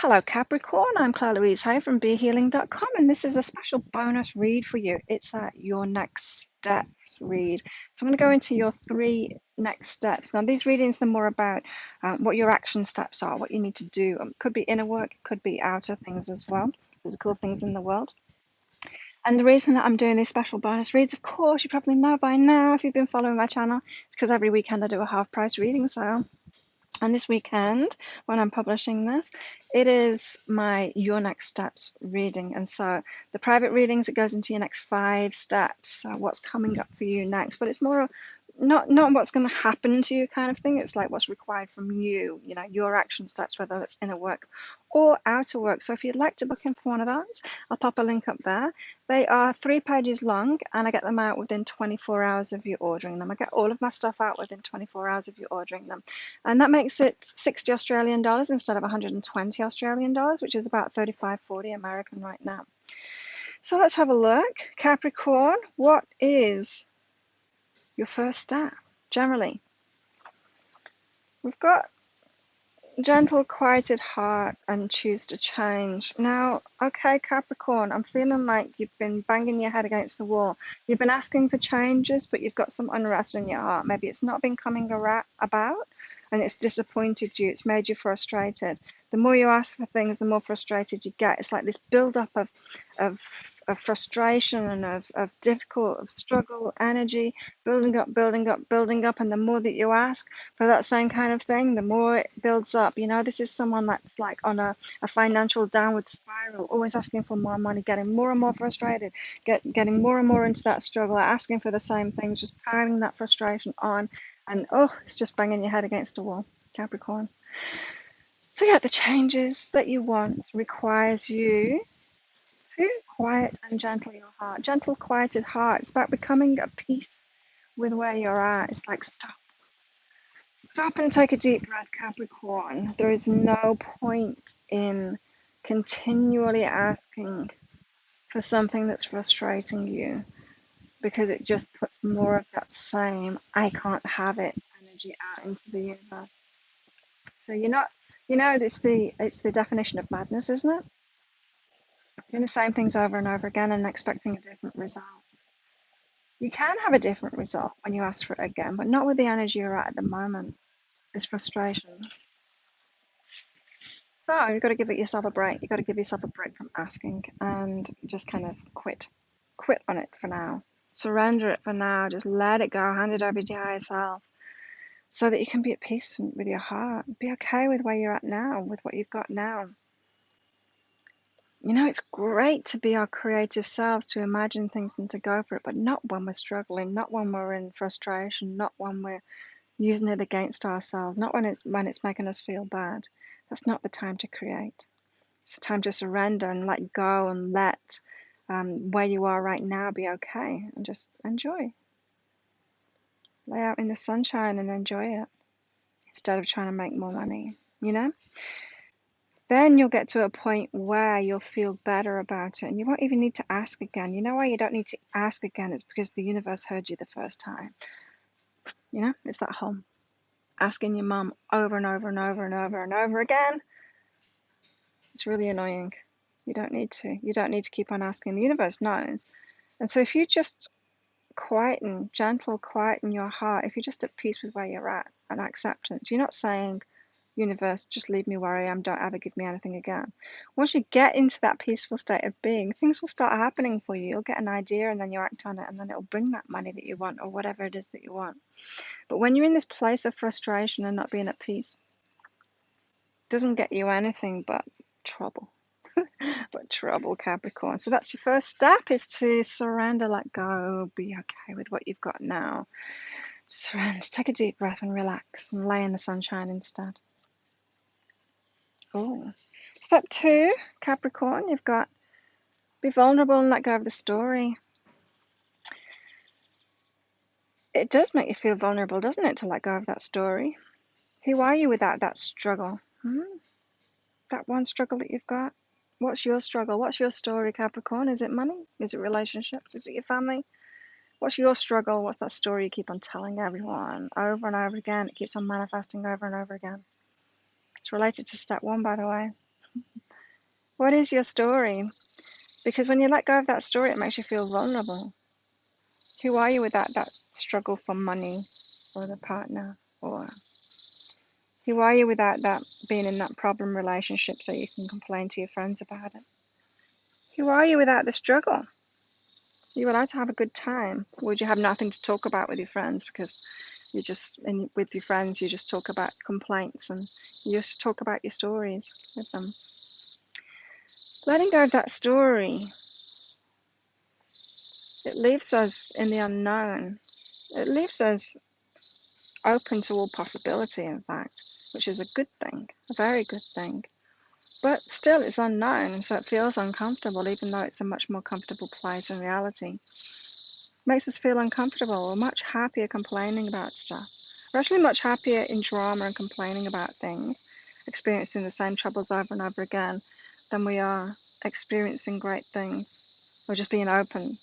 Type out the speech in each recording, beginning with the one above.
Hello Capricorn, I'm Claire Louise Hay from BeHealing.com and this is a special bonus read for you. It's your next steps read. So I'm going to go into your 3 next steps. Now these readings are more about what your action steps are, what you need to do. It could be inner work, it could be outer things as well, physical things in the world. And the reason that I'm doing these special bonus reads, of course, you probably know by now if you've been following my channel, it's because every weekend I do a half price reading sale. And this weekend, when I'm publishing this, it is my Your Next Steps reading. And so the private readings, it goes into your next 5 steps, what's coming up for you next. But it's more not what's going to happen to you kind of thing. It's like what's required from you, your action steps, whether that's inner work or outer work. So if you'd like to book in for one of those, I'll pop a link up there. They are 3 pages long and I get them out within 24 hours of you ordering them. I get all of my stuff out within 24 hours of you ordering them. And that makes it 60 Australian dollars instead of 120 Australian dollars, which is about 35-40 American right now. So let's have a look. Capricorn, what is your first step? Generally, we've got gentle, quieted heart and choose to change. Now, okay, Capricorn, I'm feeling like you've been banging your head against the wall. You've been asking for changes, but you've got some unrest in your heart. Maybe it's not been coming about and it's disappointed you. It's made you frustrated. The more you ask for things, the more frustrated you get. It's like this build-up of frustration and of difficult, of struggle, energy, building up, building up, building up. And the more that you ask for that same kind of thing, the more it builds up. This is someone that's like on a financial downward spiral, always asking for more money, getting more and more frustrated, getting more and more into that struggle, asking for the same things, just piling that frustration on. And it's just banging your head against a wall, Capricorn. So yeah, the changes that you want requires you to quiet and gentle your heart. Gentle, quieted heart. It's about becoming at peace with where you're at. It's like stop and take a deep breath, Capricorn. There is no point in continually asking for something that's frustrating you because it just puts more of that same I can't have it energy out into the universe. So it's the definition of madness, isn't it? Doing the same things over and over again and expecting a different result. You can have a different result when you ask for it again, but not with the energy you're at the moment. It's frustration. So you've got to give yourself a break. You've got to give yourself a break from asking and just kind of quit on it for now. Surrender it for now. Just let it go. Hand it over to your higher self so that you can be at peace with your heart. Be okay with where you're at now, with what you've got now. It's great to be our creative selves, to imagine things and to go for it, but not when we're struggling, not when we're in frustration, not when we're using it against ourselves, not when it's making us feel bad. That's not the time to create. It's the time to surrender and let go and let where you are right now be okay and just enjoy. Lay out in the sunshine and enjoy it instead of trying to make more money, Then you'll get to a point where you'll feel better about it and you won't even need to ask again. You know why you don't need to ask again? It's because the universe heard you the first time. It's that whole asking your mum over and over and over and over and over again. It's really annoying. You don't need to. You don't need to keep on asking. The universe knows. And so if you just quieten your heart, if you're just at peace with where you're at and acceptance, you're not saying, universe, just leave me where I am, don't ever give me anything again. Once you get into that peaceful state of being, things will start happening for you. You'll get an idea and then you act on it and then it'll bring that money that you want or whatever it is that you want. But when you're in this place of frustration and not being at peace, it doesn't get you anything but trouble. But trouble, Capricorn. So that's your first step, is to surrender, let go, be okay with what you've got now. Surrender, take a deep breath and relax and lay in the sunshine instead. Step 2, Capricorn, you've got be vulnerable and let go of the story. It does make you feel vulnerable, doesn't it, to let go of that story? Who are you without that struggle? That one struggle that you've got? What's your struggle? What's your story, Capricorn? Is it money? Is it relationships? Is it your family? What's your struggle? What's that story you keep on telling everyone over and over again? It keeps on manifesting over and over again. It's related to step 1, by the way. What is your story? Because when you let go of that story, it makes you feel vulnerable. Who are you without that struggle for money or the partner? Or who are you without that being in that problem relationship so you can complain to your friends about it? Who are you without the struggle? Are you allowed to have a good time? Or would you have nothing to talk about with your friends because with your friends, you just talk about complaints and you just talk about your stories with them? Letting go of that story, it leaves us in the unknown. It leaves us open to all possibility, in fact, which is a good thing, a very good thing. But still, it's unknown, so it feels uncomfortable, even though it's a much more comfortable place in reality. It makes us feel uncomfortable. We're much happier complaining about stuff. We're actually much happier in drama and complaining about things, experiencing the same troubles over and over again, than we are experiencing great things, or just being open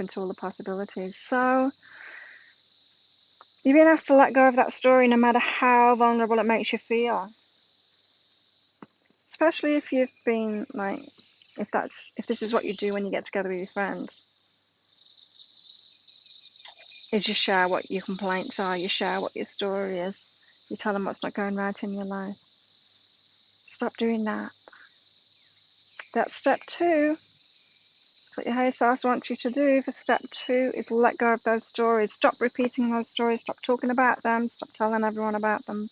to all the possibilities. So you're being asked to let go of that story no matter how vulnerable it makes you feel. Especially if you've been like, if this is what you do when you get together with your friends, is you share what your complaints are, you share what your story is, you tell them what's not going right in your life. Stop doing that. That's step 2. That's what your higher self wants you to do for step 2 is let go of those stories. Stop repeating those stories, stop talking about them, stop telling everyone about them.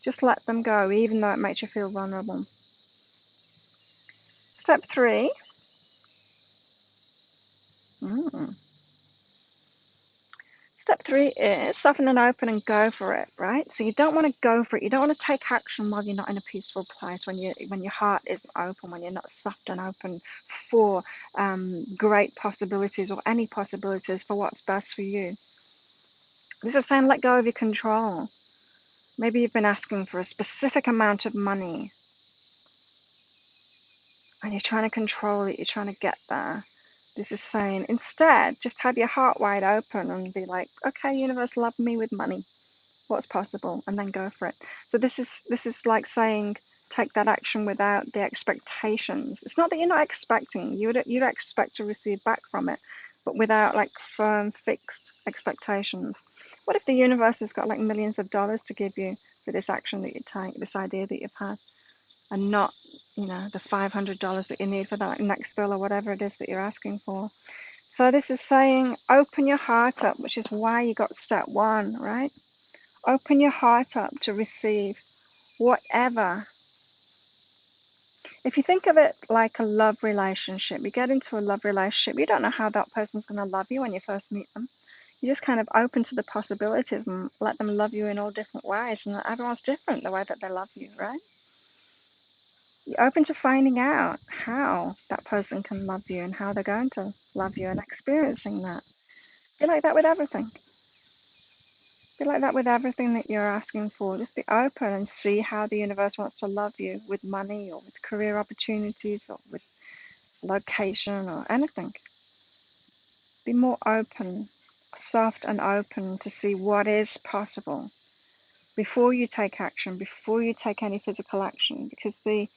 Just let them go, even though it makes you feel vulnerable. Step 3. Step 3 is soften and open and go for it, right? So you don't want to go for it. You don't want to take action while you're not in a peaceful place, when your heart isn't open, when you're not soft and open for great possibilities or any possibilities for what's best for you. This is saying let go of your control. Maybe you've been asking for a specific amount of money and you're trying to control it, you're trying to get there. This is saying instead, just have your heart wide open and be like, okay, universe, love me with money. What's possible, and then go for it. So this is like saying take that action without the expectations. It's not that you're not expecting, you'd expect to receive back from it, but without like firm fixed expectations. What if the universe has got like millions of dollars to give you for this action that you take, this idea that you've had, and not the $500 that you need for that next bill or whatever it is that you're asking for? So this is saying open your heart up, which is why you got step 1, right? Open your heart up to receive whatever. If you think of it like a love relationship, you get into a love relationship, you don't know how that person's going to love you when you first meet them. You just kind of open to the possibilities and let them love you in all different ways. And everyone's different the way that they love you, right? You're open to finding out how that person can love you and how they're going to love you and experiencing that. Be like that with everything. Be like that with everything that you're asking for. Just be open and see how the universe wants to love you with money or with career opportunities or with location or anything. Be more open, soft and open to see what is possible before you take action, before you take any physical action, because the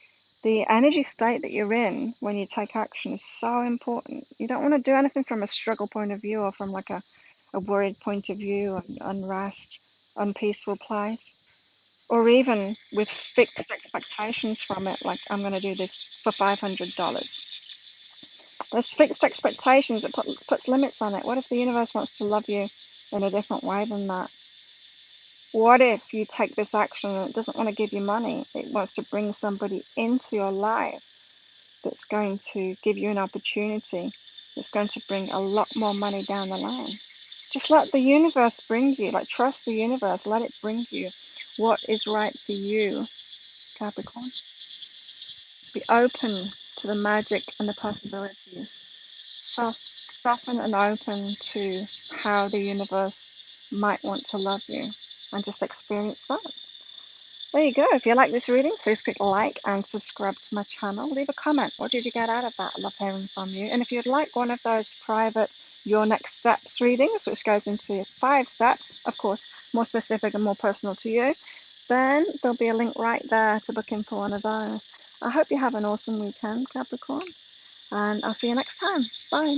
energy state that you're in when you take action is so important. You don't want to do anything from a struggle point of view or from like a worried point of view, an unrest, unpeaceful place, or even with fixed expectations from it, like I'm going to do this for $500. There's fixed expectations, it puts limits on it. What if the universe wants to love you in a different way than that? What if you take this action and it doesn't want to give you money? It wants to bring somebody into your life that's going to give you an opportunity, that's going to bring a lot more money down the line. Just let the universe bring you, like trust the universe, let it bring you what is right for you, Capricorn. Be open to the magic and the possibilities. Soften and open to how the universe might want to love you and just experience that. There you go. If you like this reading, please click like and subscribe to my channel. Leave a comment. What did you get out of that? I love hearing from you. And if you'd like one of those private Your Next Steps readings, which goes into 5 steps, of course, more specific and more personal to you, then there'll be a link right there to book in for one of those. I hope you have an awesome weekend, Capricorn, and I'll see you next time. Bye.